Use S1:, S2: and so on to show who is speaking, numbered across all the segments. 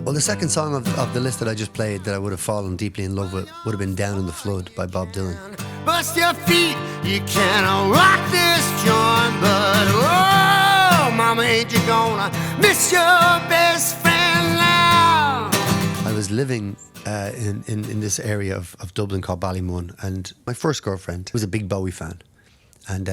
S1: Well, the second song of the list that I just played that I would have fallen deeply in love with would have been Down in the Flood by Bob Dylan.
S2: Bust your feet, you cannot rock this joint, but oh, mama, ain't you gonna miss your best friend now?
S1: I was living in this area of Dublin called Ballymun, and my first girlfriend was a big Bowie fan. And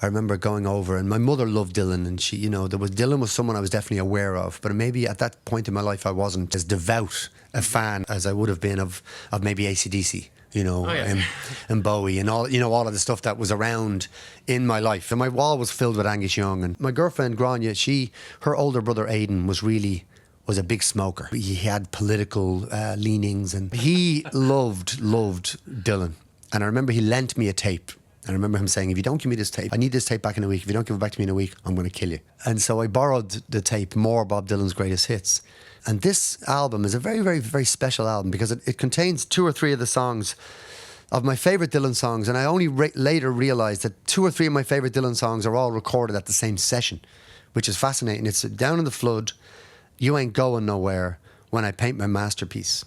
S1: I remember going over, and my mother loved Dylan, and she, Dylan was someone I was definitely aware of, but maybe at that point in my life I wasn't as devout a fan as I would have been of maybe AC/DC, and Bowie, and all of the stuff that was around in my life. And my wall was filled with Angus Young, and my girlfriend Grania, her older brother Aidan was a big smoker. He had political leanings, and he loved Dylan. And I remember he lent me a tape. And I remember him saying, if you don't give me this tape, I need this tape back in a week. If you don't give it back to me in a week, I'm going to kill you. And so I borrowed the tape, more Bob Dylan's greatest hits. And this album is a very, very, very special album because it contains 2 or 3 of the songs of my favourite Dylan songs. And I only later realised that 2 or 3 of my favourite Dylan songs are all recorded at the same session, which is fascinating. It's Down in the Flood, You Ain't Going Nowhere, When I Paint My Masterpiece.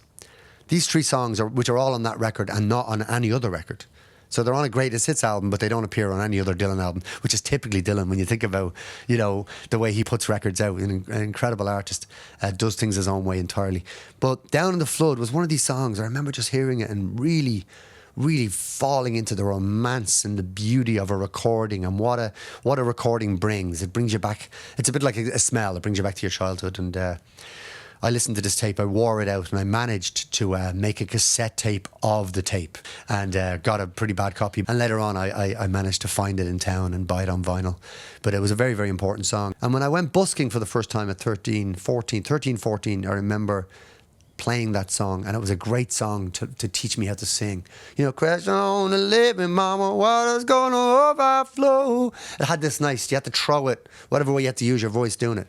S1: These 3 songs, which are all on that record and not on any other record. So they're on a greatest hits album, but they don't appear on any other Dylan album, which is typically Dylan when you think about, the way he puts records out. An incredible artist, does things his own way entirely. But Down in the Flood was one of these songs. I remember just hearing it and really, really falling into the romance and the beauty of a recording and what a recording brings. It brings you back. It's a bit like a smell. It brings you back to your childhood. And I listened to this tape, I wore it out, and I managed to make a cassette tape of the tape and got a pretty bad copy. And later on, I managed to find it in town and buy it on vinyl. But it was a very, very important song. And when I went busking for the first time at 13, 14, I remember playing that song, and it was a great song to teach me how to sing. Crash on the living, mama, water's gonna overflow. It had this nice, you had to throw it, whatever way you had to use your voice doing it.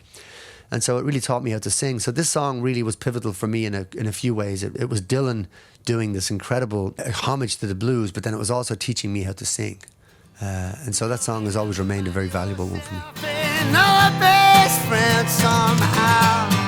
S1: And so it really taught me how to sing. So this song really was pivotal for me in a few ways. It was Dylan doing this incredible homage to the blues, but then it was also teaching me how to sing. And so that song has always remained a very valuable one for me.
S2: Been our best friend somehow.